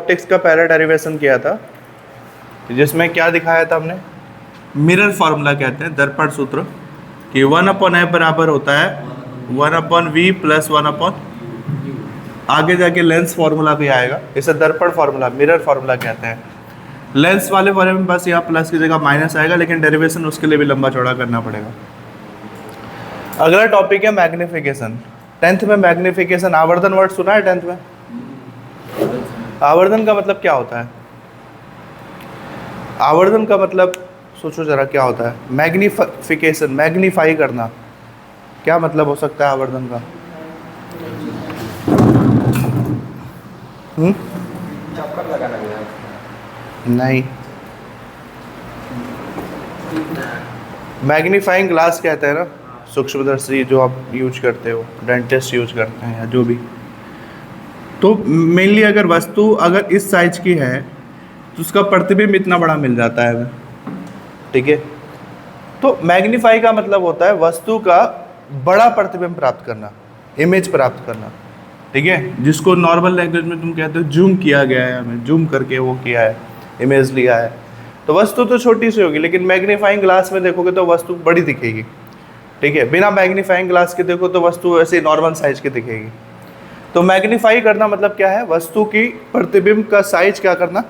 Optics का पहला derivation किया था, जिसमें क्या दिखाया था हमने, मिरर फार्मूला कहते हैं, दर्पण सूत्र, कि 1/f बराबर होता है 1/v प्लस 1/, आगे जाके लेंस फार्मूला भी आएगा, इसे दर्पण फार्मूला, मिरर फार्मूला कहते हैं। लेंस वाले बारे में बस यहाँ प्लस की जगह माइनस आएगा, लेकिन डेरिवेशन उसके लिए भी लंबा चौड़ा करना पड़ेगा। अगला टॉपिक है मैग्निफिकेशन। 10th में मैग्निफिकेशन, आवर्धन वर्ड सुना है 10th में? आवर्धन का मतलब क्या होता है? आवर्धन का मतलब सोचो जरा क्या होता है? मैग्निफिकेशन, मैग्नीफाई करना, क्या मतलब हो सकता है आवर्धन का? नहीं, मैग्नीफाइंग ग्लास कहते हैं ना, सूक्ष्मदर्शी जो आप यूज करते हो, डेंटिस्ट यूज करते हैं या जो भी। तो मेनली अगर वस्तु अगर इस साइज की है तो उसका प्रतिबिंब इतना बड़ा मिल जाता है हमें, ठीक है। तो मैग्नीफाई का मतलब होता है वस्तु का बड़ा प्रतिबिंब प्राप्त करना, इमेज प्राप्त करना, ठीक है, जिसको नॉर्मल लैंग्वेज में तुम कहते हो जूम किया गया है, हमें जूम करके वो किया है, इमेज लिया है। तो वस्तु तो छोटी सी होगी, लेकिन मैग्नीफाइंग ग्लास में देखोगे तो वस्तु बड़ी दिखेगी, ठीक है। बिना मैग्नीफाइंग ग्लास के देखो तो वस्तु ऐसे नॉर्मल साइज की दिखेगी। तो मैग्नीफाई करना मतलब क्या है? वस्तु की प्रतिबिंब का साइज क्या करना।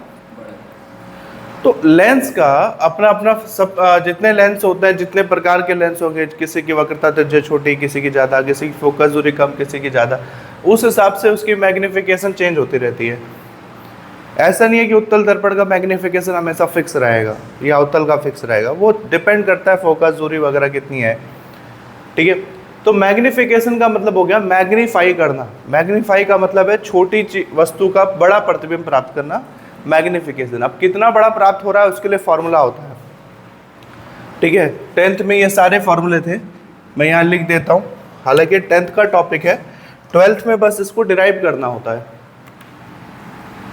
तो लेंस का अपना अपना सब, जितने लेंस होते हैं, जितने प्रकार के लेंस होंगे, किसी की वक्रता त्रिज्या छोटी, किसी की ज़्यादा, किसी की फोकस दूरी कम, किसी की ज़्यादा, उस हिसाब से उसकी मैग्नीफिकेशन चेंज होती रहती है। ऐसा नहीं है कि उत्तल दर्पण का मैग्नीफिकेशन हमेशा फिक्स रहेगा या उत्तल का फिक्स रहेगा, वो डिपेंड करता है फोकस दूरी वगैरह कितनी है, ठीक है। तो मैग्नीफिकेशन का मतलब हो गया मैग्नीफाई करना। मैग्नीफाई का मतलब है छोटी वस्तु का बड़ा प्रतिबिंब प्राप्त करना, मैग्नीफिकेशन। अब कितना बड़ा प्राप्त हो रहा है उसके लिए फॉर्मूला होता है, ठीक है। 10th में ये सारे फॉर्मूले थे, मैं यहाँ लिख देता हूँ, हालांकि 10th का टॉपिक है, 12th में बस इसको डिराइव करना होता है।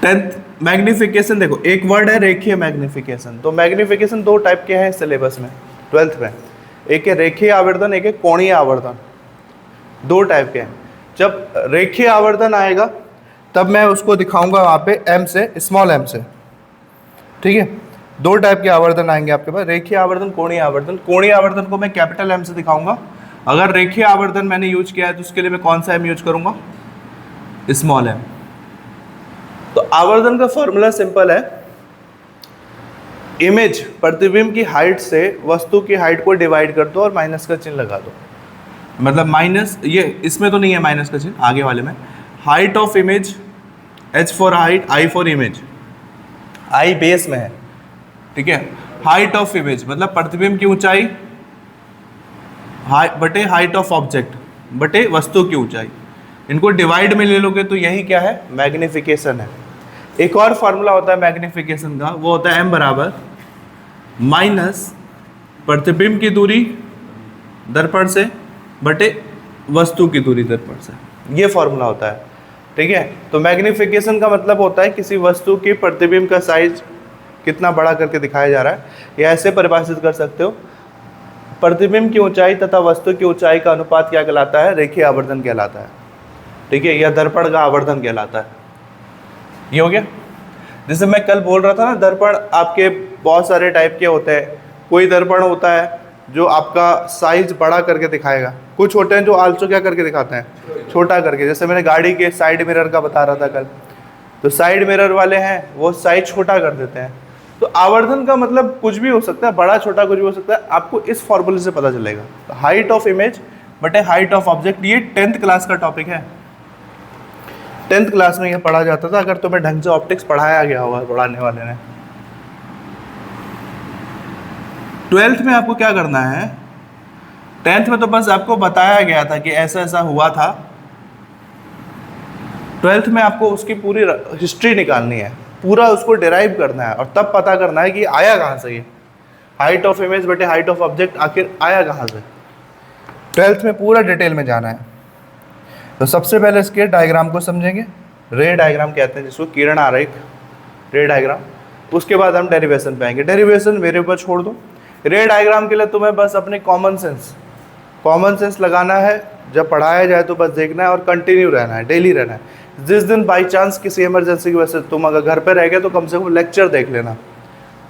10th मैग्नीफिकेशन, देखो एक वर्ड है रेखीय मैग्नीफिकेशन। तो मैग्नीफिकेशन दो टाइप के हैं सिलेबस में 12th में, एक है रेखीय आवर्धन, एक है कोणीय आवर्धन, दो टाइप के हैं। जब रेखीय आवर्धन आएगा तब मैं उसको दिखाऊंगा वहाँ पे m से, स्मॉल m से, ठीक है। दो टाइप के आवर्धन आएंगे आपके पास, रेखीय आवर्धन, कोणीय आवर्धन। कोणीय आवर्धन को मैं कैपिटल M से दिखाऊंगा। अगर रेखीय आवर्धन मैंने यूज किया है तो उसके लिए मैं कौन सा m यूज करूंगा? Small m। तो आवर्धन का फॉर्मूला सिंपल है, इमेज प्रतिबिंब की हाइट से वस्तु की हाइट को डिवाइड कर दो और माइनस का चिन्ह लगा दो। मतलब माइनस, ये इसमें तो नहीं है माइनस का चिन्ह, आगे वाले में height of image, H for height, I for image, I base में है, ठीक है। हाइट ऑफ इमेज मतलब प्रतिबिंब की ऊंचाई बटे हाइट ऑफ ऑब्जेक्ट बटे वस्तु की ऊंचाई, इनको डिवाइड में ले लोगे तो यही क्या है? मैग्नीफिकेशन है। एक और फार्मूला होता है मैग्नीफिकेशन का, वो होता है m बराबर माइनस प्रतिबिंब की दूरी दर्पण से बटे वस्तु की दूरी दर्पण से, ये फार्मूला होता है, ठीक है। तो मैग्नीफिकेशन का मतलब होता है किसी वस्तु की प्रतिबिंब का साइज कितना बड़ा करके दिखाया जा रहा है, या ऐसे परिभाषित कर सकते हो, प्रतिबिंब की ऊंचाई तथा वस्तु की ऊंचाई का अनुपात क्या कहलाता है? रेखीय आवर्धन कहलाता है, ठीक है, या दर्पण का आवर्धन कहलाता है। ये हो गया। जैसे मैं कल बोल रहा था ना, दर्पण आपके बहुत सारे टाइप के होते हैं। कोई दर्पण होता है जो आपका साइज बड़ा करके दिखाएगा, कुछ होते हैं जो आल्सो क्या करके दिखाते हैं? छोटा करके। जैसे मैंने गाड़ी के साइड मिरर का बता रहा था कल, तो साइड मिरर वाले हैं वो साइज छोटा कर देते हैं। तो आवर्धन का मतलब कुछ भी हो सकता है, बड़ा छोटा कुछ भी हो सकता है, आपको इस फॉर्मूले से पता चलेगा। तो हाइट ऑफ इमेज बटे हाइट ऑफ ऑब्जेक्ट, ये 10th क्लास का टॉपिक है। 10th क्लास में ये पढ़ा जाता था, अगर तुम्हें ढंग से ऑप्टिक्स पढ़ाया गया होगा पढ़ाने वाले ने। 12th में आपको क्या करना है? 10th में तो बस आपको बताया गया था कि ऐसा ऐसा हुआ था। 12th में आपको उसकी पूरी हिस्ट्री निकालनी है, पूरा उसको डिराइव करना है, और तब पता करना है कि आया कहाँ से ये हाइट ऑफ इमेज बटे हाइट ऑफ ऑब्जेक्ट, आखिर आया कहाँ से। 12th में पूरा डिटेल में जाना है। तो सबसे पहले इसके डायग्राम को समझेंगे, रे डायग्राम कहते हैं जिसको, किरण आरेख, रे डायग्राम। उसके बाद हम डेरिवेशन पे आएंगे। डेरिवेशन मेरे ऊपर छोड़ दो। रे डायग्राम के लिए तुम्हें बस अपने कॉमन सेंस लगाना है, जब पढ़ाया जाए तो बस देखना है और कंटिन्यू रहना है, डेली रहना है। जिस दिन बाई चांस किसी इमरजेंसी की वजह से तुम अगर घर पे रह गए तो कम से कम लेक्चर देख लेना,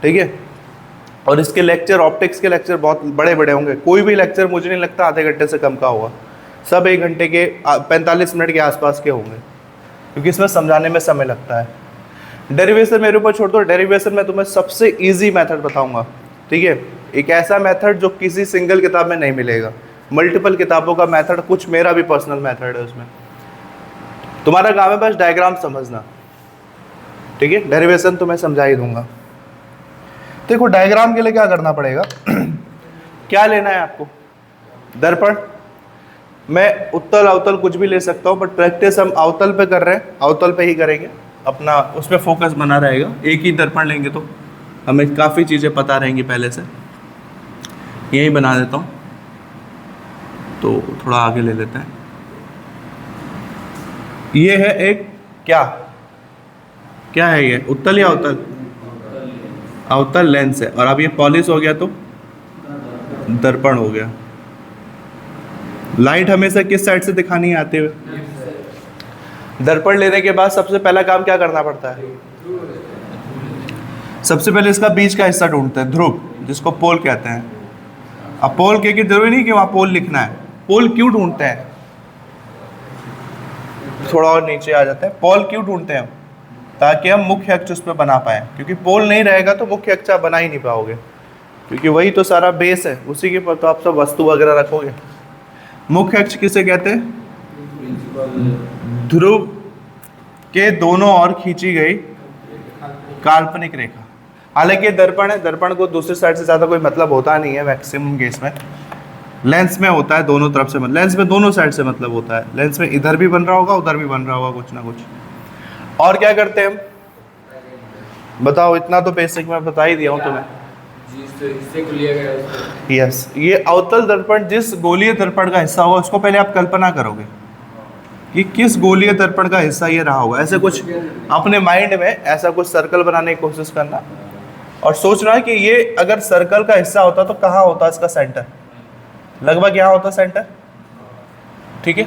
ठीक है। और इसके लेक्चर, ऑप्टिक्स के लेक्चर बहुत बड़े बड़े होंगे, कोई भी लेक्चर मुझे नहीं लगता आधे घंटे से कम का होगा, सब 1 घंटे के 45 मिनट के आसपास के होंगे, क्योंकि इसमें समझाने में समय लगता है। डेरिवेशन मेरे ऊपर छोड़ दो, डेरिवेशन में तुम्हें सबसे ईजी मेथड बताऊंगा, ठीक है। एक ऐसा मेथड जो किसी सिंगल किताब में नहीं मिलेगा, मल्टीपल किताबों का मेथड, कुछ मेरा भी पर्सनल मेथड है उसमें। तुम्हारा काम है बस डायग्राम समझना, ठीक है। डेरिवेशन तो मैं समझा ही दूंगा। देखो डायग्राम के लिए क्या करना पड़ेगा क्या लेना है आपको, दर्पण। मैं उत्तल अवतल कुछ भी ले सकता हूँ, बट प्रैक्टिस हम अवतल पे कर रहे हैं, अवतल पे ही करेंगे, अपना उस पर फोकस बना रहेगा। एक ही दर्पण लेंगे तो हमें काफ़ी चीज़ें पता रहेंगी पहले से। यही बना देता हूँ, तो थोड़ा आगे ले लेते हैं। ये है एक क्या है ये, उत्तल या अवतल? अवतल लेंस है। और अब ये पॉलिश हो गया तो दर्पण हो गया। लाइट हमेशा किस साइड से दिखानी है आते हुए? दर्पण लेने के बाद सबसे पहला काम क्या करना पड़ता है? सबसे पहले इसका बीच का हिस्सा ढूंढते हैं, ध्रुव, जिसको पोल कहते हैं। अब पोल के जरूरी नहीं कि वहां पोल लिखना है। पोल क्यों ढूंढते हैं? थोड़ा और नीचे आ जाते हैं। पोल क्यों ढूंढते हैं? ताकि हम मुख्य अक्ष उस पर बना पाए, क्योंकि पोल नहीं रहेगा तो मुख्य अक्ष आप बना ही नहीं पाओगे, क्योंकि वही तो सारा बेस है, उसी के ऊपर तो आप सब वस्तु वगैरह रखोगे। मुख्य अक्ष किसे कहते हैं? ध्रुव के दोनों ओर खींची गई काल्पनिक रेखा। हालांकि दर्पण है, दर्पण को दूसरी साइड से ज़्यादा कोई मतलब होता नहीं है मैक्सिमम केस में। लेंस में होता है दोनों तरफ से, लेंस में दोनों साइड से मतलब होता है। लेंस में इधर भी बन रहा होगा, उधर भी बन रहा होगा, कुछ ना कुछ। और क्या करते हैं हम, बताओ? इतना तो बेसिक मैं बता ही दिया हूँ तुम्हें। यस, ये अवतल दर्पण जिस गोलीय दर्पण का हिस्सा होगा उसको पहले आप कल्पना करोगे कि किस गोलीय दर्पण का हिस्सा ये रहा होगा। ऐसे कुछ अपने माइंड में ऐसा कुछ सर्कल बनाने की कोशिश करना और सोचना है कि ये अगर सर्कल का हिस्सा होता तो कहाँ होता इसका सेंटर, लगभग यहाँ होता सेंटर, ठीक है।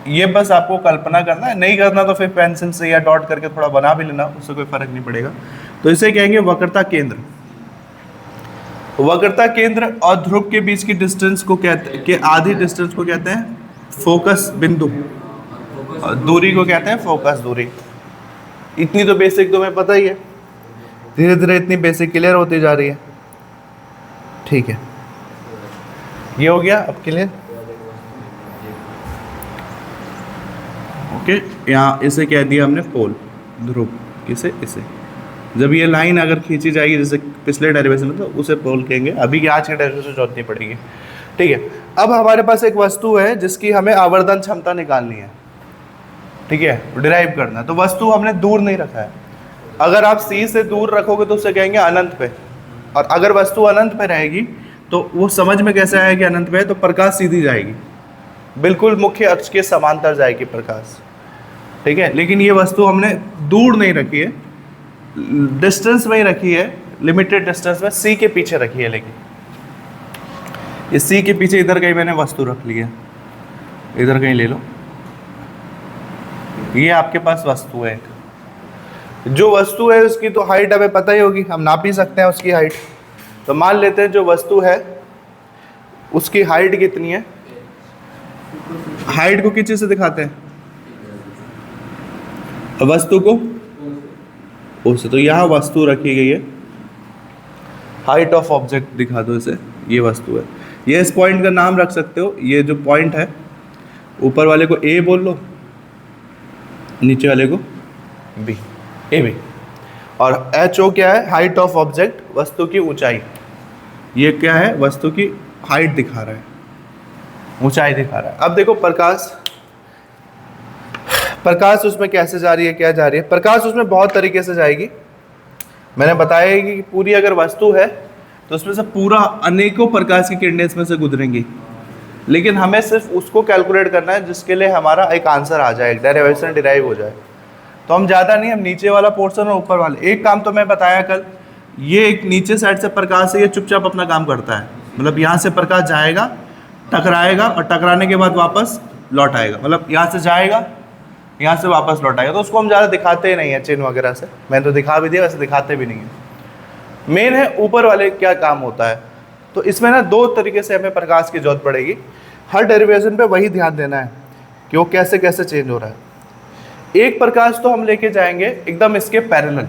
ये बस आपको कल्पना करना है, नहीं करना तो फिर पेंसिल से या डॉट करके थोड़ा बना भी लेना, उससे कोई फर्क नहीं पड़ेगा। तो इसे कहेंगे वक्रता केंद्र। वक्रता केंद्र और ध्रुव के बीच की डिस्टेंस को कहते हैं, आधी डिस्टेंस को कहते हैं फोकस बिंदु, और दूरी को कहते हैं फोकस दूरी। इतनी तो बेसिक तुम्हें पता ही है, धीरे धीरे इतनी बेसिक क्लियर होती जा रही है, ठीक है। ये हो गया अब क्लियर, ओके। यहाँ इसे कह दिया हमने पोल, ध्रुव, इसे जब ये लाइन अगर खींची जाएगी जैसे पिछले डेरिवेशन में, तो उसे पोल कहेंगे। अभी की आज के डेरिवेशन जरूरत नहीं पड़ेगी, ठीक है। अब हमारे पास एक वस्तु है जिसकी हमें आवर्धन क्षमता निकालनी है, ठीक है, डिराइव करना है। तो वस्तु हमने दूर नहीं रखा है। अगर आप सी से दूर रखोगे तो उसे कहेंगे अनंत पे, और अगर वस्तु अनंत पे रहेगी तो वो समझ में कैसे आएगी अनंत पे? तो प्रकाश सीधी जाएगी, बिल्कुल मुख्य अक्ष के समांतर जाएगी प्रकाश, ठीक है। लेकिन ये वस्तु हमने दूर नहीं रखी है, डिस्टेंस में ही रखी है, लिमिटेड डिस्टेंस में, सी के पीछे रखी है। लेकिन इस सी के पीछे इधर कहीं मैंने वस्तु रख ली है, इधर कहीं ले लो, ये आपके पास वस्तु है। जो वस्तु है उसकी तो हाइट हमें पता ही होगी, हम नाप ही सकते हैं उसकी हाइट। तो मान लेते हैं जो वस्तु है उसकी हाइट कितनी है। हाइट को किस चीज से दिखाते हैं? वस्तु को उससे। तो यहाँ वस्तु रखी गई है, हाइट ऑफ ऑब्जेक्ट दिखा दो इसे, ये वस्तु है। ये इस पॉइंट का नाम रख सकते हो, ये जो पॉइंट है ऊपर वाले को ए बोल लो, नीचे वाले को बी, ए बी। और एच ओ क्या है? हाइट ऑफ ऑब्जेक्ट, वस्तु की ऊंचाई। ये क्या है? वस्तु की हाइट दिखा रहा है, ऊंचाई दिखा रहा है। अब देखो प्रकाश उसमें कैसे जा रही है, क्या जा रही है? प्रकाश उसमें बहुत तरीके से जाएगी। मैंने बताया कि पूरी अगर वस्तु है तो उसमें से पूरा अनेकों प्रकाश की किरणें इसमें से गुजरेंगी, लेकिन हमें सिर्फ उसको कैलकुलेट करना है जिसके लिए हमारा एक आंसर आ जाए, एक डेरिवेशन डिराइव हो जाए। तो हम ज़्यादा नहीं, हम नीचे वाला पोर्शन और ऊपर वाले। एक काम तो मैं बताया कल, ये एक नीचे साइड से प्रकाश है, ये चुपचाप अपना काम करता है। मतलब यहाँ से प्रकाश जाएगा टकराएगा और टकराने के बाद वापस लौट आएगा, मतलब यहाँ से जाएगा, यहाँ से वापस लौट आएगा। तो उसको हम ज़्यादा दिखाते ही नहीं है चिन्ह वगैरह से, मैंने तो दिखा भी दिया, वैसे दिखाते भी नहीं है। मेन है ऊपर वाले क्या काम होता है। तो इसमें ना दो तरीके से हमें प्रकाश की जरूरत पड़ेगी, हर डेरिवेशन पे वही ध्यान देना है कि वो कैसे कैसे चेंज हो रहा है। एक प्रकाश तो हम लेके जाएंगे एकदम इसके पैरेलल,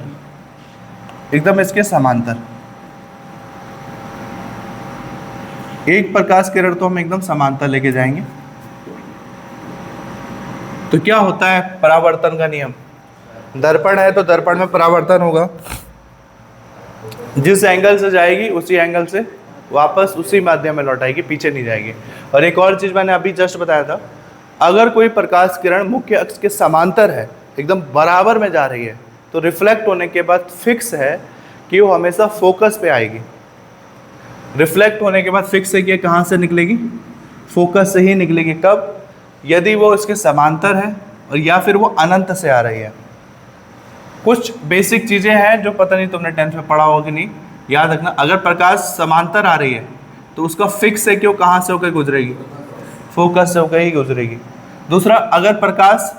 एकदम इसके समांतर। एक प्रकाश किरण तो हम एकदम समांतर लेके जाएंगे। तो क्या होता है परावर्तन का नियम, दर्पण है तो दर्पण में परावर्तन होगा, जिस एंगल से जाएगी उसी एंगल से वापस उसी माध्यम में लौटाएगी, पीछे नहीं जाएगी। और एक और चीज मैंने अभी जस्ट बताया था, अगर कोई प्रकाश किरण मुख्य अक्ष के समांतर है, एकदम बराबर में जा रही है, तो रिफ्लेक्ट होने के बाद फिक्स है कि वो हमेशा फोकस पे आएगी। रिफ्लेक्ट होने के बाद फिक्स है कि कहाँ से निकलेगी, फोकस से ही निकलेगी। कब, यदि वो इसके समांतर है और या फिर वो अनंत से आ रही है। कुछ बेसिक चीज़ें हैं जो पता नहीं तुमने 10th में पढ़ा होगा कि नहीं, याद रखना। अगर प्रकाश समांतर आ रही है तो उसका फिक्स है कि वो कहाँ से होकर गुजरेगी, फोकस से होकर ही गुजरेगी। दूसरा, अगर प्रकाश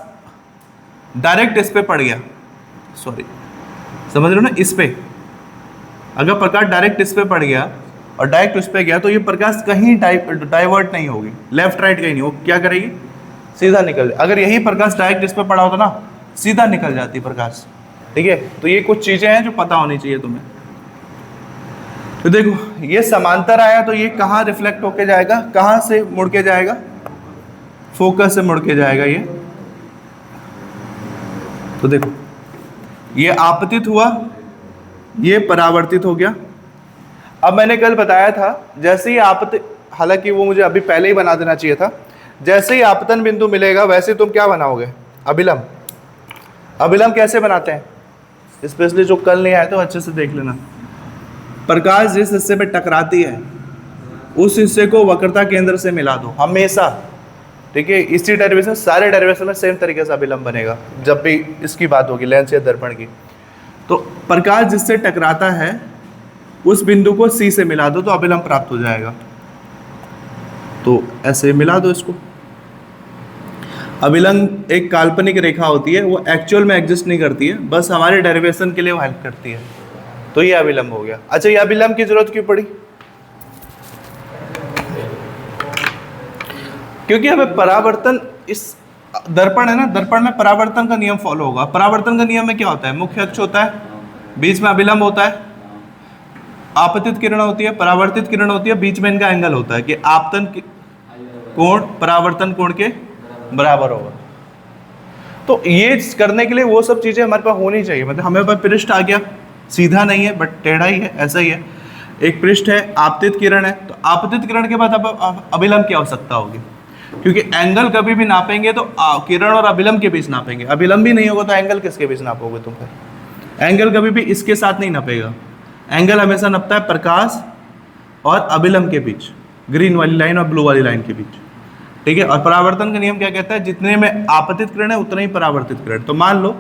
डायरेक्ट इस पे पड़ गया, सॉरी समझ रहे हो ना, इस पे अगर प्रकाश डायरेक्ट इस पे पड़ गया और डायरेक्ट उस पे गया, तो ये प्रकाश कहीं डाइवर्ट नहीं होगी, लेफ्ट राइट कहीं नहीं, वो क्या करेगी, सीधा निकल। अगर यही प्रकाश डायरेक्ट इस पे पड़ा होता ना, सीधा निकल जाती प्रकाश। ठीक है, तो ये कुछ चीजें हैं जो पता होनी चाहिए तुम्हें। तो देखो ये समांतर आया तो ये कहाँ रिफ्लेक्ट होके जाएगा, कहाँ से मुड़ के जाएगा, फोकस से मुड़ के जाएगा ये। तो देखो ये आपतित हुआ, ये परावर्तित हो गया। अब मैंने कल बताया था, जैसे ही आपतित, हालांकि वो मुझे अभी पहले ही बना देना चाहिए था, जैसे ही आपतन बिंदु मिलेगा वैसे तुम क्या बनाओगे, अभिलंब। अभिलंब कैसे बनाते हैं, स्पेशली जो कल नहीं आया तो अच्छे से देख लेना। प्रकाश जिस हिस्से पे टकराती है उस हिस्से को वक्रता केंद्र से मिला दो हमेशा। ठीक है, इसी डेरिवेशन, सारे डेरिवेशन में सेम तरीके से अभिलंब बनेगा जब भी इसकी बात होगी, लेंस या दर्पण की। तो प्रकाश जिससे टकराता है उस बिंदु को सी से मिला दो तो अभिलंब प्राप्त हो जाएगा। तो ऐसे मिला दो इसको। अभिलंब एक काल्पनिक रेखा होती है, वो एक्चुअल में एग्जिस्ट नहीं करती है, बस हमारे डेरिवेशन के लिए वो हेल्प करती है। तो ये अभिलंब हो गया। अच्छा, ये अभिलंब की जरूरत क्यों पड़ी, क्योंकि हमें परावर्तन, इस दर्पण है ना, दर्पण में परावर्तन का नियम फॉलो होगा। परावर्तन का नियम में क्या होता है, मुख्य अक्ष होता है, बीच में अभिलंब होता है, आपतित किरण होती है, परावर्तित किरण होती है, बीच में इनका एंगल होता है कि आपतन कोण परावर्तन कोण के बराबर होगा। तो ये करने के लिए वो सब चीजें हमारे पास होनी चाहिए। मतलब हमें पास पृष्ठ आ गया, सीधा नहीं है बट टेढ़ा ही है, ऐसा ही है। एक पृष्ठ है, आपतित किरण है, तो आपतित किरण के बाद अब अभिलंब की आवश्यकता होगी, क्योंकि एंगल कभी भी नापेंगे तो किरण और अभिलंब के बीच नापेंगे। अभिलंब भी नहीं होगा तो एंगल किसके बीच नापोगे तुम फिर। एंगल कभी भी इसके साथ नहीं नापेगा, एंगल हमेशा नापता है प्रकाश और अभिलंब के बीच, ग्रीन वाली लाइन और ब्लू वाली लाइन के बीच। ठीक है, और परावर्तन का नियम क्या कहता है, जितने में आपतित किरण है उतना ही परावर्तित किरण। तो मान लो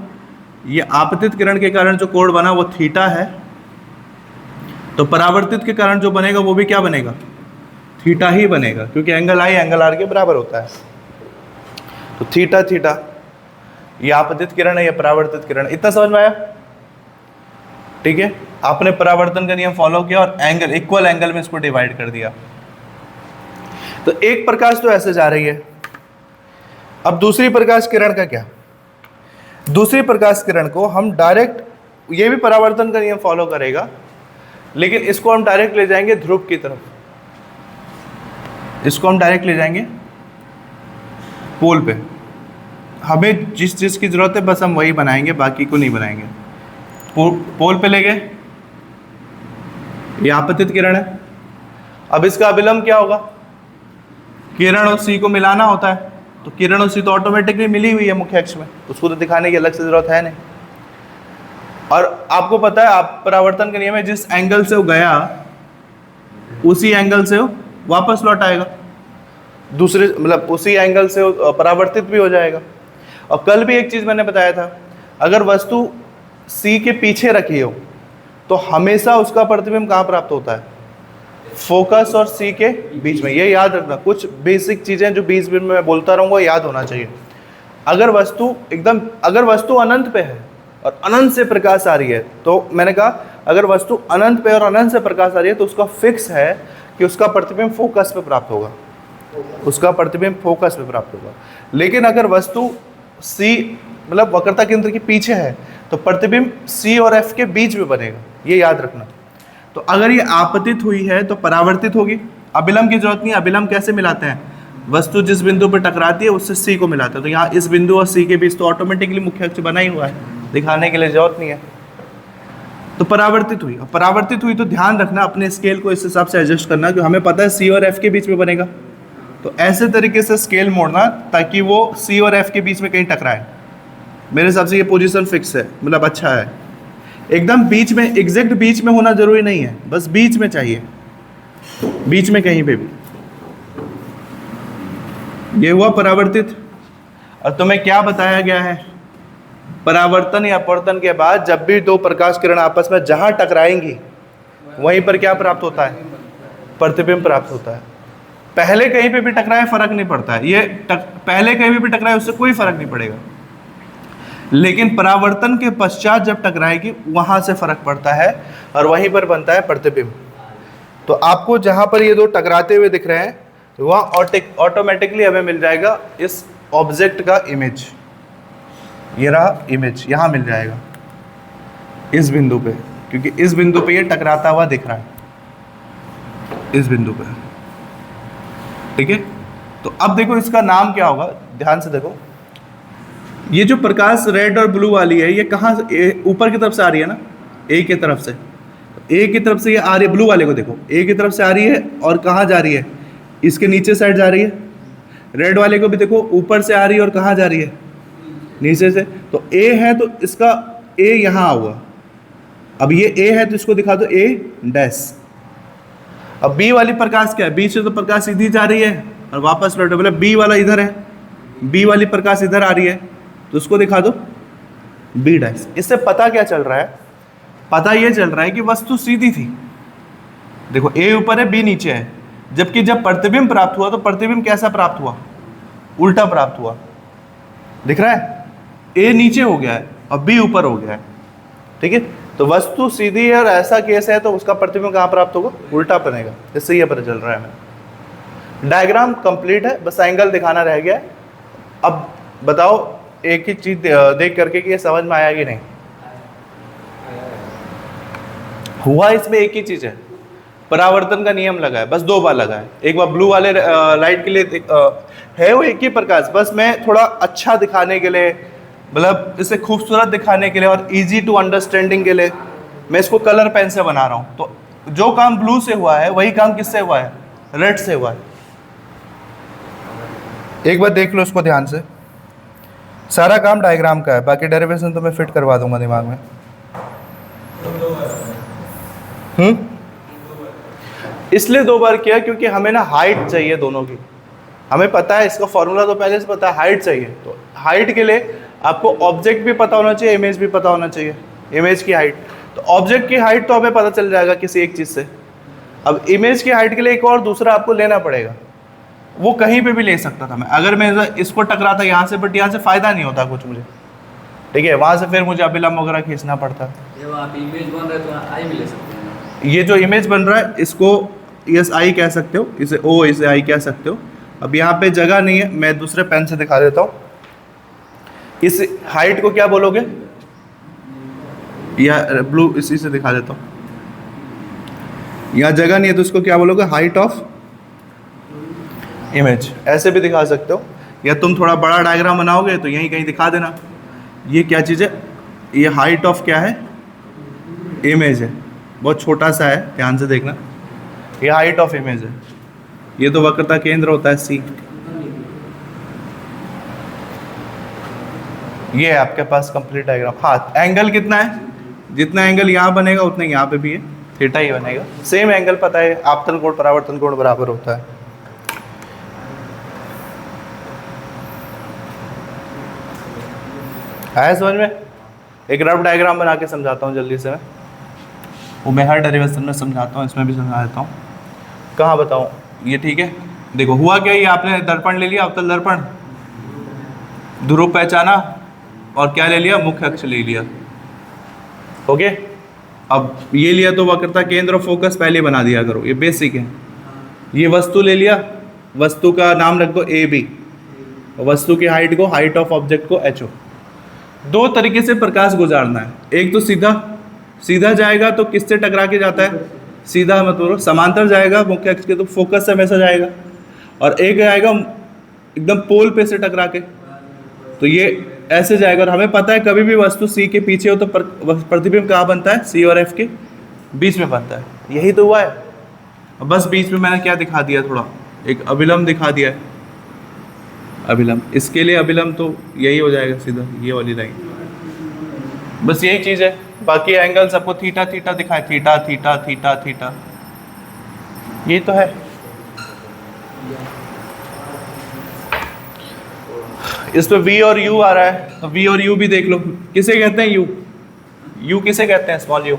ये आपतित किरण के कारण जो कोण बना वो थीटा है, तो परावर्तित के कारण जो बनेगा वो भी क्या बनेगा, थीटा ही बनेगा, क्योंकि एंगल आई एंगल आर के बराबर होता है। तो थीटा थीटा, ये आपतित किरण है, ये परावर्तित किरण। इतना समझ में आया। ठीक है, आपने परावर्तन का नियम फॉलो किया और एंगल, इक्वल एंगल में इसको डिवाइड कर दिया। तो एक प्रकाश तो ऐसे जा रही है। अब दूसरी प्रकाश किरण का क्या, दूसरी प्रकाश किरण को हम डायरेक्ट, ये भी परावर्तन का नियम फॉलो करेगा, लेकिन इसको हम डायरेक्ट ले जाएंगे ध्रुव की तरफ, इसको हम डायरेक्ट ले जाएंगे पोल पे। हमें जिस चीज की जरूरत है बस हम वही बनाएंगे, बाकी को नहीं बनाएंगे। पोल पे ले गए, ये आपतित किरण है। अब इसका अभिलंब क्या होगा, किरण और सी को मिलाना होता है, तो किरण और सी तो ऑटोमेटिकली मिली हुई है मुख्य अक्ष में, उसको तो दिखाने की अलग से जरूरत है नहीं। और आपको पता है, आप परावर्तन का नियम है, जिस एंगल से वो गया उसी एंगल से वो वापस लौट आएगा, दूसरे मतलब उसी एंगल से वो परावर्तित भी हो जाएगा। और कल भी एक चीज मैंने बताया था, अगर वस्तु सी के पीछे रखी हो तो हमेशा उसका प्रतिबिंब कहाँ प्राप्त होता है, फोकस और सी के बीच में, ये याद रखना। कुछ बेसिक चीजें जो बीच बीच में मैं बोलता रहूंगा याद होना चाहिए। अगर वस्तु अनंत पे है और अनंत से प्रकाश आ रही है, तो मैंने कहा अगर वस्तु अनंत पे और अनंत से प्रकाश आ रही है तो उसका फिक्स है कि उसका प्रतिबिंब फोकस पे प्राप्त होगा, उसका प्रतिबिंब फोकस पे प्राप्त होगा। लेकिन अगर वस्तु सी मतलब वक्रता केंद्र के पीछे है तो प्रतिबिंब सी और एफ के बीच में बनेगा, ये याद रखना। तो अगर ये आपतित हुई है तो परावर्तित होगी। अभिलंब की जरूरत नहीं, अभिलंब कैसे मिलाते हैं, वस्तु जिस बिंदु पर टकराती है उससे सी को मिलाते हैं। तो यहाँ इस बिंदु और सी के बीच तो ऑटोमेटिकली मुख्य अक्ष बना ही हुआ है, दिखाने के लिए जरूरत नहीं है। तो परावर्तित हुई, परावर्तित हुई तो ध्यान रखना अपने स्केल को इस हिसाब से एडजस्ट करना कि हमें पता है सी और एफ के बीच में बनेगा, तो ऐसे तरीके से स्केल मोड़ना ताकि वो सी और एफ के बीच में कहीं टकराए। मेरे हिसाब से ये पोजीशन फिक्स है, मतलब अच्छा है। एकदम बीच में, एग्जैक्ट बीच में होना जरूरी नहीं है, बस बीच में चाहिए, बीच में कहीं पे भी। ये हुआ परावर्तित। और तुम्हें क्या बताया गया है, परावर्तन या अपवर्तन के बाद जब भी दो प्रकाश किरण आपस में जहां टकराएंगी वहीं पर क्या प्राप्त होता है, प्रतिबिंब प्राप्त होता है। पहले कहीं पे भी टकराए फर्क नहीं पड़ता है, ये पहले कहीं भी टकराए उससे कोई फर्क नहीं पड़ेगा, लेकिन परावर्तन के पश्चात जब टकराएगी वहां से फर्क पड़ता है और वहीं पर बनता है प्रतिबिंब। तो आपको जहां पर ये दो टकराते हुए दिख रहे हैं वहाँ ऑटोमेटिकली हमें मिल जाएगा इस ऑब्जेक्ट का इमेज। ये रहा इमेज, यहाँ मिल जाएगा इस बिंदु पे, क्योंकि इस बिंदु पे ये टकराता हुआ दिख रहा है, इस बिंदु पे, ठीक है। तो अब देखो इसका नाम क्या होगा, ध्यान से देखो। ये जो प्रकाश रेड और ब्लू वाली है ये कहाँ से, ऊपर की तरफ से आ रही है ना, ए की तरफ से। ए की तरफ से ये आ रही है, ब्लू वाले को देखो, ए की तरफ से आ रही है और कहाँ जा रही है, इसके नीचे साइड जा रही है। रेड वाले को भी देखो ऊपर से आ रही है और कहाँ जा रही है, नीचे से। तो ए है तो इसका ए यहाँ हुआ, अब ये ए है तो इसको दिखा दो ए डैश। अब बी वाली प्रकाश क्या है, बी से तो प्रकाश सीधी जा रही है और वापस लौटे, मतलब बी वाला इधर है, बी वाली प्रकाश इधर आ रही है तो उसको दिखा दो बी डैश। इससे पता क्या चल रहा है, पता ये चल रहा है कि वस्तु सीधी थी। देखो ए ऊपर है बी नीचे है, जबकि जब प्रतिबिंब प्राप्त हुआ तो प्रतिबिंब कैसा प्राप्त हुआ, उल्टा प्राप्त हुआ। दिख रहा है, ए नीचे हो गया है और बी ऊपर हो गया है, ठीक है। तो वस्तु सीधी है और ऐसा केस है तो उसका प्रतिबिंब कहाँ प्राप्त होगा, उल्टा बनेगा। इससे ये पता चल रहा है हमें। डायग्राम कंप्लीट है, बस एंगल दिखाना रह गया है। अब बताओ एक ही चीज देख करके कि ये समझ में आया कि नहीं। हुआ इसमें एक ही चीज है, परावर्तन का नियम लगा है, बस दो बार लगा है। एक बार ब्लू वाले लाइट के लिए है वो एक ही प्रकाश, बस मैं थोड़ा अच्छा दिखाने के लिए, मतलब इसे खूबसूरत दिखाने के लिए और इजी टू अंडरस्टैंडिंग के लिए मैं इसको कलर पेन से बना रहा हूँ। तो जो काम ब्लू से हुआ है वही काम किससे हुआ है, रेड से हुआ है। एक बार देख लो इसको ध्यान से, सारा काम डायग्राम का है, बाकी डेरिवेशन तो मैं फिट करवा दूंगा दिमाग में। इसलिए दो बार किया क्योंकि हमें ना हाइट चाहिए दोनों की, हमें पता है इसका फॉर्मूला तो पहले से पता है, हाइट चाहिए। तो हाइट के लिए आपको ऑब्जेक्ट भी पता होना चाहिए, इमेज भी पता होना चाहिए, इमेज की हाइट। तो ऑब्जेक्ट की हाइट तो हमें पता चल जाएगा किसी एक चीज़ से। अब इमेज की हाइट के लिए एक और दूसरा आपको लेना पड़ेगा, वो कहीं पे भी ले सकता था मैं, अगर मैं इसको टकराता यहाँ से, बट यहाँ से फ़ायदा नहीं होता कुछ मुझे, ठीक है। वहाँ से फिर मुझे अभिलंब वगैरह खींचना पड़ता। जब आप इमेज बन रहे तो आई भी ले सकते हैं। ये जो इमेज बन रहा है इसको यस आई कह सकते हो, इसे ओ इसे आई कह सकते हो। अब यहाँ पे जगह नहीं है, मैं दूसरे पेन से दिखा देता हूँ। इस हाइट को क्या बोलोगे, या ब्लू इसी से दिखा देता हूँ। यहाँ जगह नहीं है तो इसको क्या बोलोगे, हाइट ऑफ इमेज, ऐसे भी दिखा सकते हो। या तुम थोड़ा बड़ा डायग्राम बनाओगे तो यहीं कहीं दिखा देना। ये क्या चीज़ है, ये हाइट ऑफ क्या है, इमेज है, बहुत छोटा सा है, ध्यान से देखना। ये हाइट ऑफ इमेज है, ये तो वक्रता केंद्र होता है सी। ये है आपके पास कंप्लीट डायग्राम। हाँ, एंगल कितना है, जितना एंगल यहाँ बनेगा उतना यहाँ पे भी है, थीटा ही बनेगा। सेम एंगल पता है, आपतन कोण परावर्तन कोण बराबर होता है। आया समझ में? एक रफ डायग्राम बना के समझाता हूँ जल्दी से मैं, वो मैं हर डेरिवेशन में समझाता हूँ, इसमें भी समझा देता हूँ। कहाँ बताऊँ, ये ठीक है। देखो हुआ क्या, ये आपने दर्पण ले लिया, अवतल दर्पण, ध्रुव पहचाना और क्या ले लिया, मुख्य अक्ष ले लिया। ओके, अब ये लिया तो वक्रता केंद्र और फोकस पहले बना दिया करो, ये बेसिक है। ये वस्तु ले लिया, वस्तु का नाम रख दो ए बी, वस्तु की हाइट को, हाइट ऑफ ऑब्जेक्ट को एच ओ। दो तरीके से प्रकाश गुजारना है, एक तो सीधा, सीधा जाएगा तो किससे टकरा के जाता है, सीधा मतलब समांतर जाएगा मुख्य अक्ष के, तो फोकस से हमेशा जाएगा, और एक आएगा एकदम पोल पे से टकरा के, तो ये ऐसे जाएगा। और हमें पता है कभी भी वस्तु सी के पीछे हो तो प्रतिबिंब कहाँ बनता है, सी और एफ के बीच में बनता है। यही तो हुआ है। बस बीच में मैंने क्या दिखा दिया, थोड़ा एक अभिलंब दिखा दिया है, अभिलंब। इसके लिए अभिलंब तो यही हो जाएगा सीधा, ये वाली लाइन। बस यही चीज़ है, बाकी एंगल सबको थीटा थीटा दिखाए, थीटा थीटा थीटा थीटा, ये तो है। इस पे V और U आ रहा है, तो V और U भी देख लो। किसे कहते हैं U? U किसे कहते हैं, स्मॉल u?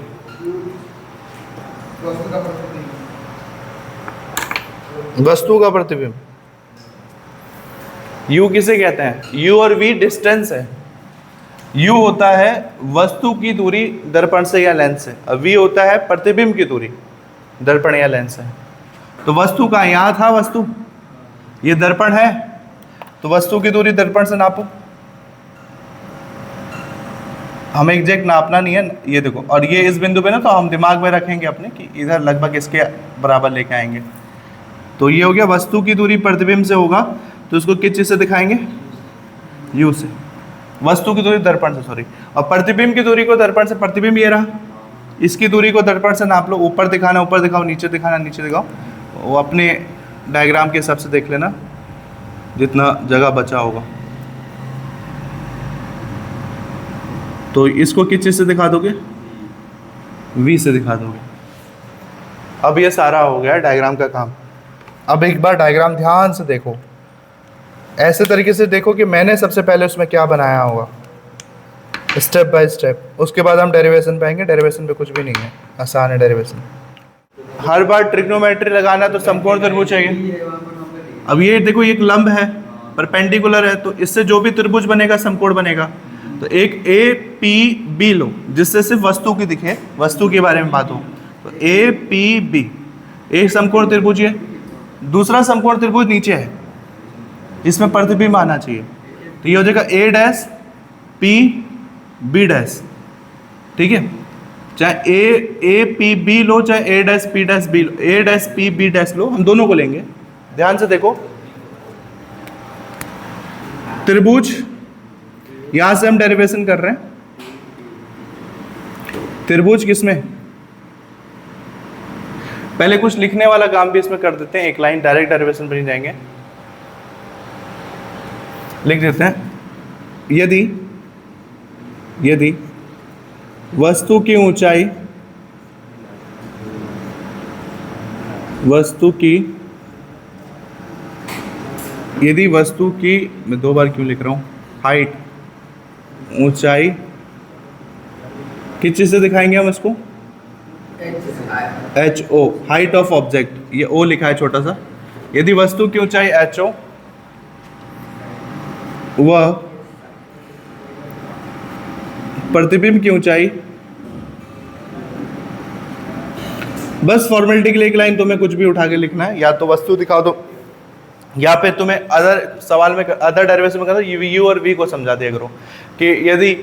वस्तु का प्रतिबिंब। U किसे कहते हैं? U और V डिस्टेंस है। U होता है वस्तु की दूरी दर्पण से या लेंस से, और V होता है प्रतिबिंब की दूरी दर्पण या लेंस से। तो वस्तु का यहाँ था, वस्तु ये दर्पण है, तो वस्तु की दूरी दर्पण से नापो। हमें एग्जैक्ट नापना नहीं है, ये देखो, और ये इस बिंदु पे ना, तो हम दिमाग में रखेंगे अपने कि इधर लगभग इसके बराबर लेके आएंगे। तो ये हो गया वस्तु की दूरी प्रतिबिंब से होगा, तो उसको किस चीज़ से दिखाएंगे, U से। वस्तु की दूरी दर्पण से, सॉरी, और प्रतिबिंब की दूरी को दर्पण से, प्रतिबिंब ये रहा, इसकी दूरी को दर्पण से नाप लो। ऊपर दिखाना ऊपर दिखाओ, नीचे दिखाना नीचे दिखाओ, वो अपने डायग्राम के हिसाब से देख लेना जितना जगह बचा होगा। तो इसको किस चीज़ से दिखा दोगे, V से दिखा दोगे। अब ये सारा हो गया डायग्राम का काम। अब एक बार डायग्राम ध्यान से देखो, ऐसे तरीके से देखो कि मैंने सबसे पहले उसमें क्या बनाया होगा, स्टेप बाय स्टेप। उसके बाद हम डेरिवेशन पे आएंगे। डेरिवेशन पे कुछ भी नहीं है, आसान है डेरिवेशन। हर बार ट्रिग्नोमेट्री लगाना तो समकोण त्रिभुज चाहिए। अब ये देखो, ये एक लंब है, परपेंडिकुलर है, तो इससे जो भी त्रिभुज बनेगा समकोण बनेगा। तो एक ए पी बी लो, जिससे सिर्फ वस्तु की दिखे, वस्तु के बारे में बात हो, तो ए पी बी एक समकोण त्रिभुज है। दूसरा समकोण त्रिभुज नीचे है, इसमें प्रतिबिंब आना चाहिए, तो ये हो जाएगा ए डैश पी बी डैश। ठीक है, चाहे ए पी बी लो, चाहे ए डैश पी डैश बी लो, ए डैश पी बी डैश लो, हम दोनों को लेंगे। ध्यान से देखो, त्रिभुज, यहां से हम डेरिवेशन कर रहे हैं। त्रिभुज किसमें, पहले कुछ लिखने वाला काम भी इसमें कर देते हैं, एक लाइन, डायरेक्ट डेरिवेशन पर नहीं जाएंगे। लिख देते हैं, यदि वस्तु की ऊंचाई, यदि वस्तु की, मैं दो बार क्यों लिख रहा हूं, हाइट, ऊंचाई, किस चीज से दिखाएंगे हम इसको, H O, height of object, ये ओ लिखा है छोटा सा। यदि वस्तु की ऊंचाई एच ओ, वह प्रतिबिंब की ऊंचाई, बस फॉर्मेलिटी के लिए एक लाइन तुम्हें कुछ भी उठा के लिखना है, या तो वस्तु दिखाओ दो, या पे तुम्हें अदर सवाल में, अदर डेरिवेशन में करो, यू और वी को समझा दिया करो कि यदि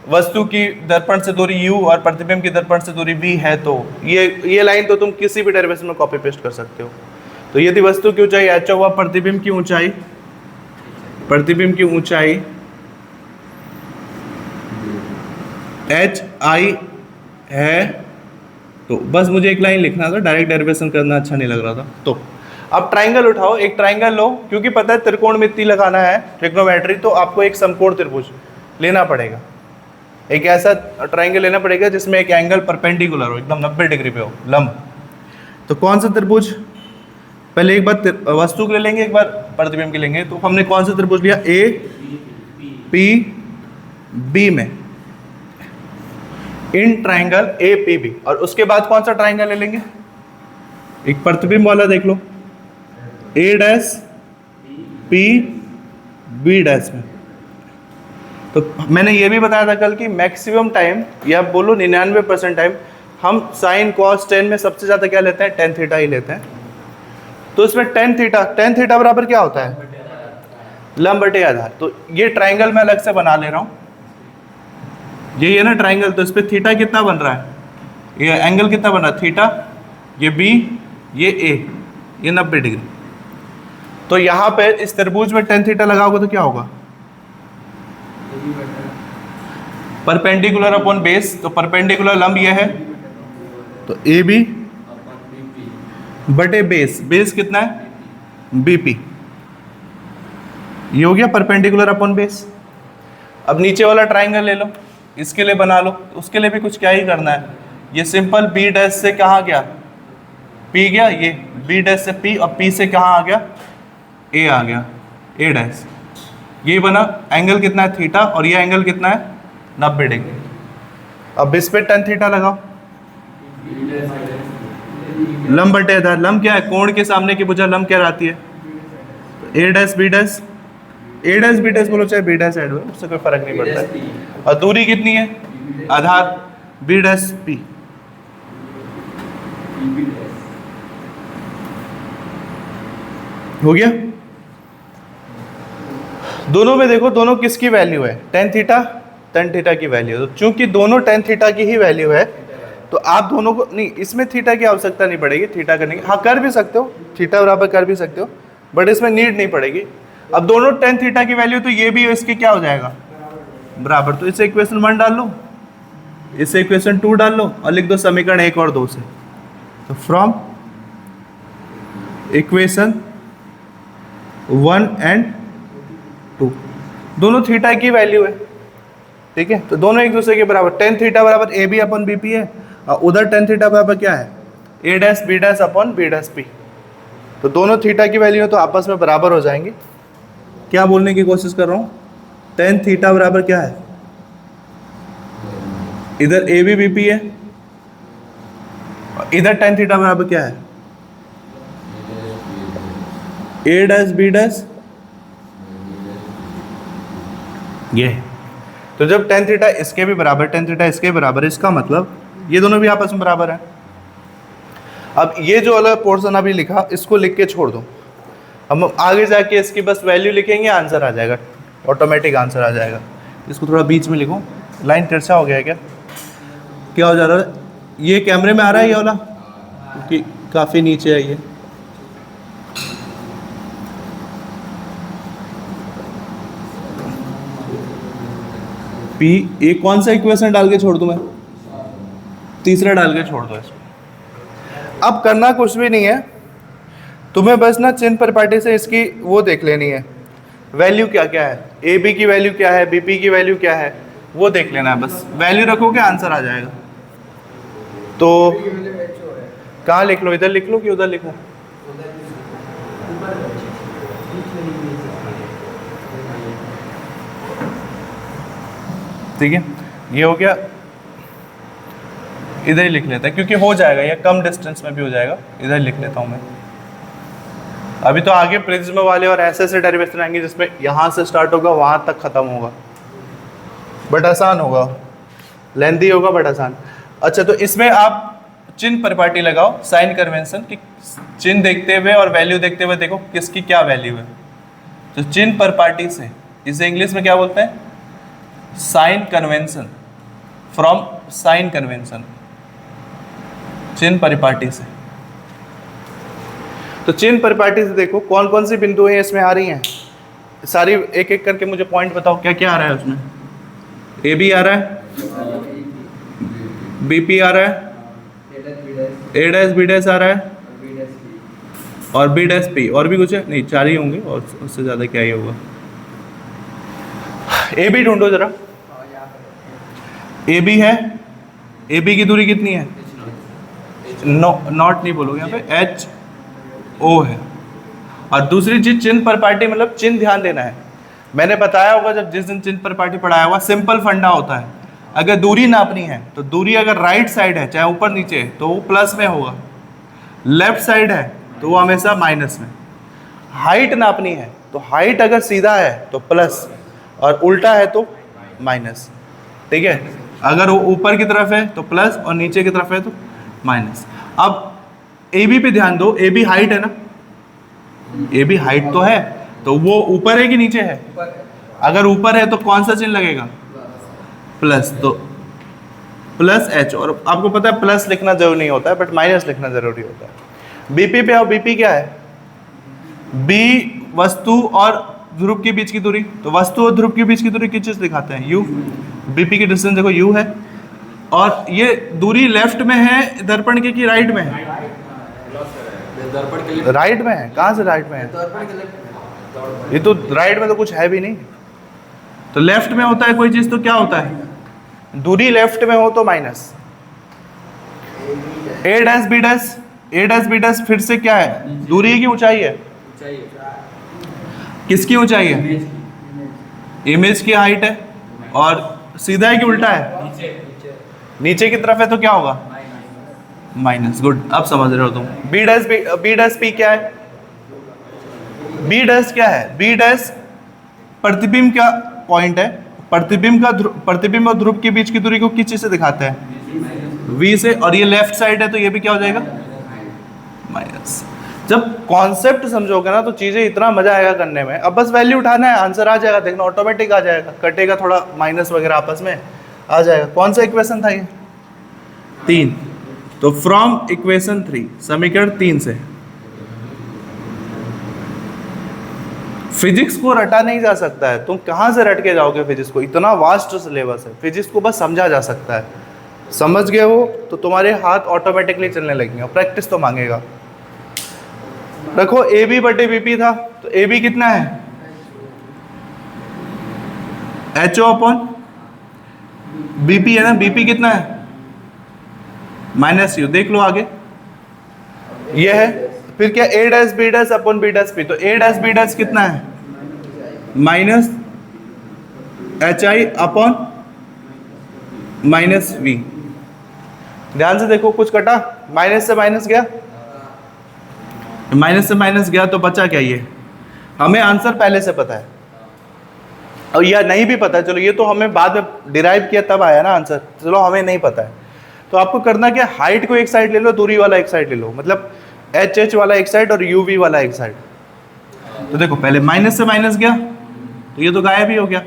वस्तु की दर्पण से दूरी u और प्रतिबिंब की दर्पण से दूरी v है, तो ये लाइन तो तुम किसी भी डेरिवेशन में कॉपी पेस्ट कर सकते हो। तो यदि वस्तु की ऊंचाई h हुआ, प्रतिबिंब की ऊंचाई h i है, तो बस मुझे एक लाइन लिखना था, डायरेक्ट डेरिवेशन करना अच्छा नहीं लग रहा था। तो अब ट्राइंगल उठाओ, एक ट्राइंगल लो, क्योंकि पता है त्रिकोणमिति लगाना है, ट्रिग्नोमेट्री, तो आपको एक समकोण त्रिभुज लेना पड़ेगा, एक ऐसा ट्राइंगल लेना पड़ेगा जिसमें एक एंगल परपेंडिकुलर हो, एकदम 90 डिग्री पे हो, लंब। तो कौन सा त्रिभुज, पहले एक बार वस्तु के लेंगे, एक बार प्रतिबिंब के लेंगे। तो हमने कौन सा त्रिभुज लिया, ए पी बी में, in triangle A P B. और उसके बाद कौन सा ट्राइंगल ले लेंगे, एक प्रतिबिंब वाला देख लो, ए डैश पी बी डैश में। तो मैंने ये भी बताया था कल कि मैक्सिमम टाइम या बोलो 99% टाइम हम साइन कॉस टेन में सबसे ज़्यादा क्या लेते हैं, टेन थीटा ही लेते हैं। तो इसमें टेन थीटा बराबर क्या होता है, लंब बटे आधार। तो ये ट्राइंगल मैं अलग से बना ले रहा हूँ, ये है ना ट्राइंगल, तो इस पर थीटा कितना बन रहा है, ये एंगल कितना बन रहा है थीटा, ये बी, ये ए, ये 90 डिग्री। तो यहाँ पे इस त्रिभुज में टेन थीटा लगाओगे तो क्या होगा, परपेंडिकुलर अपॉन बेस, तो परपेंडिकुलर लंब ये है, तो ए बी बटे बेस, बेस कितना है बीपी, ये हो गया परपेंडिकुलर अपॉन बेस। अब नीचे वाला ट्राइंगल ले लो, इसके लिए बना लो, उसके लिए भी कुछ क्या ही करना है, ये सिंपल बी डैश से कहाँ गया, पी गया, ये बी डैश से पी, और पी से कहाँ आ गया, ए आ गया, ए डैश, ये बना। एंगल कितना है थीटा, और ये एंगल कितना है 90 डिग्री। अब इस पे टेन थीटा लगाओ, लंब बटे आधार, लंब क्या है, कोण के सामने की भुजा लंब क्या रहती है, a dash b dash, A dash b dash बोलो चाहे बी डैश ऐड हो, उससे कोई फर्क नहीं पड़ता है। और दूरी कितनी है, आधार बी डैश पी, हो गया। दोनों में देखो, दोनों किसकी वैल्यू है, टेन थीटा की वैल्यू। तो चूंकि दोनों टेन थीटा की ही वैल्यू है, तो आप दोनों को नहीं, इसमें थीटा की आवश्यकता नहीं पड़ेगी, थीटा करने की, हाँ कर भी सकते हो, थीटा बराबर कर भी सकते हो, बट इसमें नीड नहीं पड़ेगी। अब दोनों टेन थीटा की वैल्यू, तो ये भी इसके क्या हो जाएगा बराबर। तो इसे इक्वेशन 1 डाल लो, इसे इक्वेशन 2 डाल लो, और लिख दो समीकरण 1 और 2 से। तो फ्रॉम इक्वेशन 1 एंड 2, दोनों थीटा की वैल्यू है, ठीक है। तो दोनों एक दूसरे के बराबर, टेन थीटा बराबर a b upon b p है, और उधर टेन थीटा बराबर क्या है, a dash b dash upon b dash p. तो दोनों थीटा की वैल्यू है, तो आपस में बराबर हो जाएंगे। क्या बोलने की कोशिश कर रहा हूँ, टेन थीटा बराबर क्या है, इधर ए बी बी पी है, और इधर टेन थीटा बराबर क्या है, ए डैश बी डैश, ये है। तो जब टेन थीटा इसके भी बराबर, टेन थीटा इसके बराबर, इसका मतलब ये दोनों भी आपस में बराबर हैं। अब ये जो अलग पोर्शन अभी लिखा, इसको लिख के छोड़ दो, हम आगे जाके इसकी बस वैल्यू लिखेंगे, आंसर आ जाएगा, ऑटोमेटिक आंसर आ जाएगा। इसको थोड़ा बीच में लिखो, लाइन तिरछा हो गया है क्या हो जा रहा है, ये कैमरे में आ रहा है ये वाला, क्योंकि काफ़ी नीचे है ये। पी, एक कौन सा इक्वेशन डाल के छोड़ दूं मैं, तीसरा डाल के छोड़ दो इसको। अब करना कुछ भी नहीं है, तुम्हें बस ना चिन्ह परिपाटी से इसकी वो देख लेनी है, वैल्यू क्या क्या है, ए बी की वैल्यू क्या है, बी पी की वैल्यू क्या है, वो देख लेना है। बस वैल्यू रखोगे आंसर आ जाएगा। तो कहाँ लिख लो, इधर लिख लो कि उधर लिखो, ठीक है। ये हो गया, इधर ही लिख लेते हैं क्योंकि हो जाएगा, ये कम डिस्टेंस में भी हो जाएगा, इधर लिख लेता हूँ मैं। अभी तो आगे प्रिज्म वाले और ऐसे डेरिवेशन आएंगे जिसमें यहाँ से स्टार्ट होगा वहाँ तक ख़त्म होगा, बट आसान होगा, लेंथी होगा बट आसान। अच्छा, तो इसमें आप चिन्ह परिपाटी लगाओ, साइन कन्वेंशन की चिन्ह देखते हुए और वैल्यू देखते हुए देखो किसकी क्या वैल्यू है। तो चिन्ह परिपाटी से, इसे इंग्लिश में क्या बोलते हैं, sign convention, from sign convention, चिन्ह परिपाटी से। तो चिन्ह परिपाटी से देखो कौन कौन सी बिंदुएं इसमें आ रही हैं, सारी एक एक करके मुझे पॉइंट बताओ क्या क्या आ रहा है उसमें। ए बी आ रहा है, बी पी आ रहा है, ए डैश बी डैश आ रहा है, और बी डैश पी, और भी कुछ है नहीं, 4 ही होंगे, और उससे ज़्यादा क्या ही होगा। ए बी ढूंढो जरा, ए बी है, ए बी की दूरी कितनी है, नॉट नहीं बोलोगे यहाँ पे, एच ओ है। और दूसरी चीज चिन्ह परिपाटी, मतलब चिन्ह ध्यान देना है। मैंने बताया होगा जब जिस दिन चिन्ह परिपाटी पढ़ाया हुआ, सिंपल फंडा होता है, अगर दूरी नापनी है तो दूरी अगर राइट साइड है चाहे ऊपर नीचे है तो वो प्लस में होगा, लेफ्ट साइड है तो वो हमेशा माइनस में। हाइट नापनी है तो हाइट अगर सीधा है तो प्लस और उल्टा है तो माइनस, ठीक है। अगर वो ऊपर की तरफ है तो प्लस और नीचे की तरफ है तो माइनस। अब ए बी पे ध्यान दो, ए बी हाइट है ना, ए बी हाइट तो है, तो वो ऊपर है कि नीचे है? अगर ऊपर है तो कौन सा चिन्ह लगेगा? प्लस, तो प्लस एच। और आपको पता है प्लस लिखना जरूरी नहीं होता है, बट माइनस लिखना जरूरी होता है। बीपी पे आओ, बीपी क्या है? बी वस्तु और ध्रुव के बीच की दूरी, तो वस्तु और ध्रुव के बीच की दूरी किस चीज दिखाते हैं? यू। बीपी की डिस्टेंस देखो यू है, और ये दूरी लेफ्ट में है दर्पण के कि राइट में है? दर्पण के लिए राइट में है। कहाँ से राइट में है? दर्पण के लिए ये तो राइट में तो कुछ है भी नहीं, तो लेफ्ट में होता है कोई चीज तो क्या होता है? दूरी लेफ्ट में हो तो माइनस। ए डैश बी डैश, ए डैश बी डैश फिर से क्या है? दूरी की ऊंचाई है। चाहिए किसकी ऊंचाई है? इमेज की इमेज की हाइट है, और सीधा है कि उल्टा है? नीचे नीचे की तरफ है तो क्या होगा? माइनस। गुड, अब समझ रहे हो तुम। बी डैश पी क्या है? बी डैश क्या है? बी डैश प्रतिबिंब का पॉइंट है। प्रतिबिंब और ध्रुव के बीच की दूरी को किस चीज से दिखाते हैं? वी से। और ये लेफ्ट साइड है तो ये भी क्या हो जाएगा? माइनस। जब कॉन्सेप्ट समझोगे ना तो चीजें इतना मजा आएगा करने में। अब बस वैल्यू उठाना है, आंसर आ जाएगा, देखना ऑटोमेटिक आ जाएगा। कटेगा थोड़ा माइनस वगैरह आपस में आ जाएगा। कौन सा इक्वेशन था ये? 3। तो फ्रॉम इक्वेशन 3, समीकरण 3 से फिजिक्स को रटा नहीं जा सकता है। तुम कहाँ से रट के जाओगे फिजिक्स को? इतना वास्ट सिलेबस है। फिजिक्स को बस समझा जा सकता है। समझ गए हो तो तुम्हारे हाथ ऑटोमेटिकली चलने लगेंगे, और प्रैक्टिस तो मांगेगा। देखो ए बी बटे बीपी था, तो ए बी कितना है? एच ओ अपॉन बीपी है ना। बीपी कितना है? Minus u. देख लो आगे, ये है। फिर क्या? A dash b dash upon b dash p, तो ए डैश बी डैश कितना है? Minus h i upon minus v. ध्यान से देखो, कुछ कटा? माइनस से माइनस गया, माइनस से माइनस गया तो बचा क्या? ये हमें आंसर पहले से पता है, और या नहीं भी पता है, चलो ये तो हमें बाद में डिराइव किया तब आया ना आंसर, चलो हमें नहीं पता है। तो आपको करना क्या? हाइट को एक साइड ले लो, दूरी वाला एक साइड ले लो, मतलब एच एच वाला एक साइड और यू वी वाला एक साइड। तो देखो पहले माइनस से माइनस गया तो ये तो गायब ही हो गया।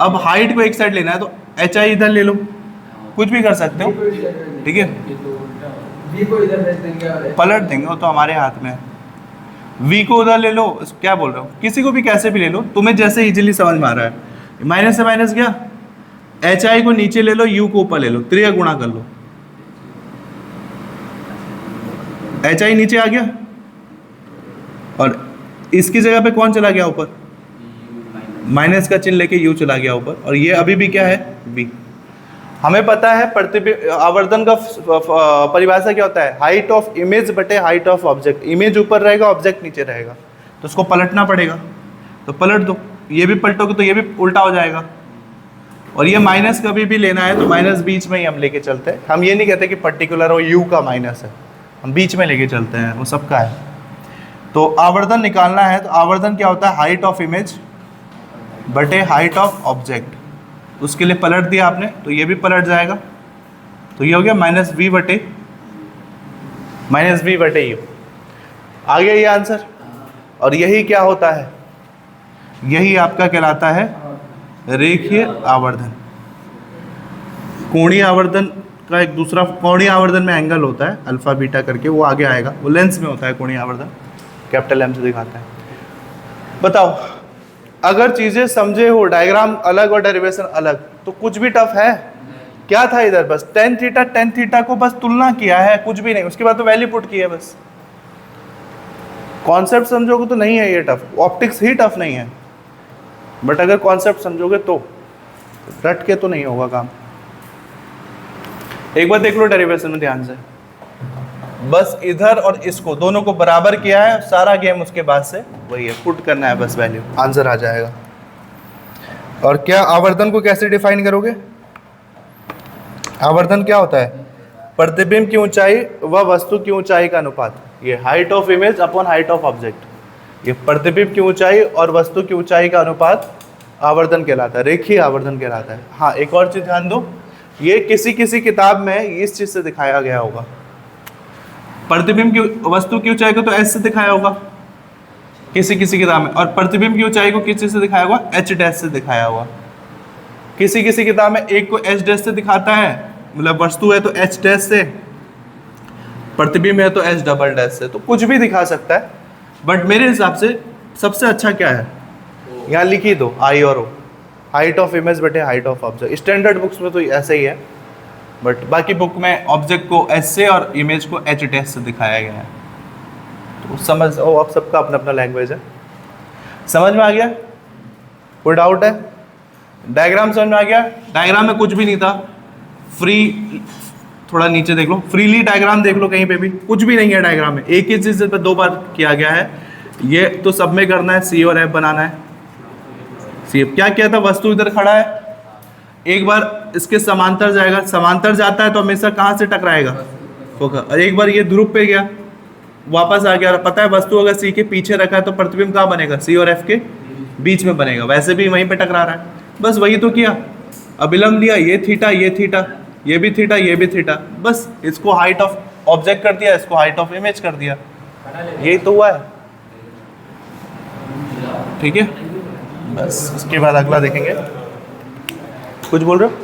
अब हाइट को एक साइड लेना है तो एच आई इधर ले लो, कुछ भी कर सकते हो, ठीक है। पलट देंगे, वो तो हमारे हाथ में है। वी को उधर ले लो, क्या बोल रहे हो? किसी को भी कैसे भी ले लो, तुम्हें जैसे इजीली समझ में आ रहा है। माइनस से माइनस गया, एच आई को नीचे ले लो, यू को ऊपर ले लो, त्रिया गुणा कर लो। एच आई नीचे आ गया, और इसकी जगह पे कौन चला गया ऊपर? माइनस का चिन्ह लेके यू चला गया ऊपर, और ये अभी भी क्या है? बी। हमें पता है प्रतिबिंब आवर्धन का परिभाषा क्या होता है? हाइट ऑफ इमेज बटे हाइट ऑफ ऑब्जेक्ट। इमेज ऊपर रहेगा, ऑब्जेक्ट नीचे रहेगा, तो उसको पलटना पड़ेगा। तो पलट दो, ये भी पलटोगे तो ये भी उल्टा हो जाएगा। और ये माइनस कभी भी लेना है तो माइनस बीच में ही हम लेके चलते हैं। हम ये नहीं कहते कि पर्टिकुलर वो यू का माइनस है, हम बीच में लेके चलते हैं, वो सबका है। तो आवर्धन निकालना है तो आवर्धन क्या होता है? हाइट ऑफ इमेज बटे हाइट ऑफ ऑब्जेक्ट। उसके लिए पलट दिया आपने तो ये भी पलट जाएगा, तो ये हो गया माइनस वी बटे यू। आ गया ये आंसर। और यही क्या होता है? यही आपका कहलाता है रेखीय आवर्धन। कोणीय आवर्धन का एक दूसरा, कोणीय आवर्धन में एंगल होता है अल्फा बीटा करके, वो आगे आएगा, वो लेंस में होता है कोणीय आवर्धन, कैपिटल एम से दिखाता है। बताओ, अगर चीजें समझे हो, डायग्राम अलग और डेरिवेशन अलग, तो कुछ भी टफ है? क्या था इधर? बस टेन थीटा को बस तुलना किया है, कुछ भी नहीं। उसके बाद तो वैल्यू पुट की है बस। कॉन्सेप्ट समझोगे तो नहीं है ये टफ, ऑप्टिक्स ही टफ नहीं है, बट अगर कॉन्सेप्ट समझोगे तो रट के तो नहीं होगा काम। एक बार देख लो डेरिवेशन में ध्यान से, बस इधर और इसको दोनों को बराबर किया है, सारा गेम उसके बाद से वही है, पुट करना है बस, वैल्यू आंसर आ जाएगा। और क्या आवर्धन को कैसे डिफाइन करोगे? आवर्धन क्या होता है? प्रतिबिंब की ऊंचाई व वस्तु की ऊंचाई का अनुपात। ये height of image upon height of object, ये प्रतिबिंब की ऊंचाई और वस्तु की ऊंचाई का अनुपात आवर्धन कहलाता है, रेखीय आवर्धन कहलाता है। हाँ, एक और चीज ध्यान दो, ये किसी किसी किताब में इस चीज से दिखाया गया होगा, प्रतिबिंब की वस्तु की ऊंचाई को तो एस से दिखाया होगा किसी किसी किताब में, और प्रतिबिंब की ऊंचाई को किस चीज से दिखाया होगा, एच डैश से दिखाया होगा। किसी किसी किताब में एक को एच डैश से दिखाता है, मतलब वस्तु है तो एच डैश से, प्रतिबिंब है तो एच डबल डैश से, तो कुछ भी दिखा सकता है। बट मेरे हिसाब से सबसे अच्छा क्या है, यहाँ लिख ही दो आई और ओ, हाइट ऑफ इमेज बटे height of object. Standard books में तो ऐसे ही है, बट बाकी बुक में ऑब्जेक्ट को एस से और इमेज को एच डैश से दिखाया गया है। तो समझ ओ, अब सबका अपना अपना लैंग्वेज है। समझ में आ गया? कोई डाउट है? डायग्राम समझ में आ गया? डायग्राम में कुछ भी नहीं था, फ्री, थोड़ा नीचे देख लो, फ्रीली डायग्राम देख लो, कहीं पे भी कुछ भी नहीं है डायग्राम में, एक ही चीज पे 2 बार किया गया है। ये तो सब में करना है, सी और एफ बनाना है। सी क्या किया था, वस्तु इधर खड़ा है, एक बार इसके समांतर जाएगा, समांतर जाता है तो हमेशा कहाँ से टकराएगा, और एक बार ये ध्रुव पे गया, वापस आ गया। पता है वस्तु अगर सी के पीछे रखा है तो प्रतिबिंब कहाँ बनेगा, सी और एफ के बीच में बनेगा, वैसे भी वहीं पे टकरा रहा है, बस वही तो किया। अभिलंब लिया, ये थीटा, ये थीटा, ये भी थीटा, ये भी थीटा, बस इसको हाइट ऑफ ऑब्जेक्ट कर दिया, इसको हाइट ऑफ इमेज कर दिया, यही तो हुआ है। ठीक है, बस उसके बाद अगला देखेंगे। कुछ बोल रहे हो?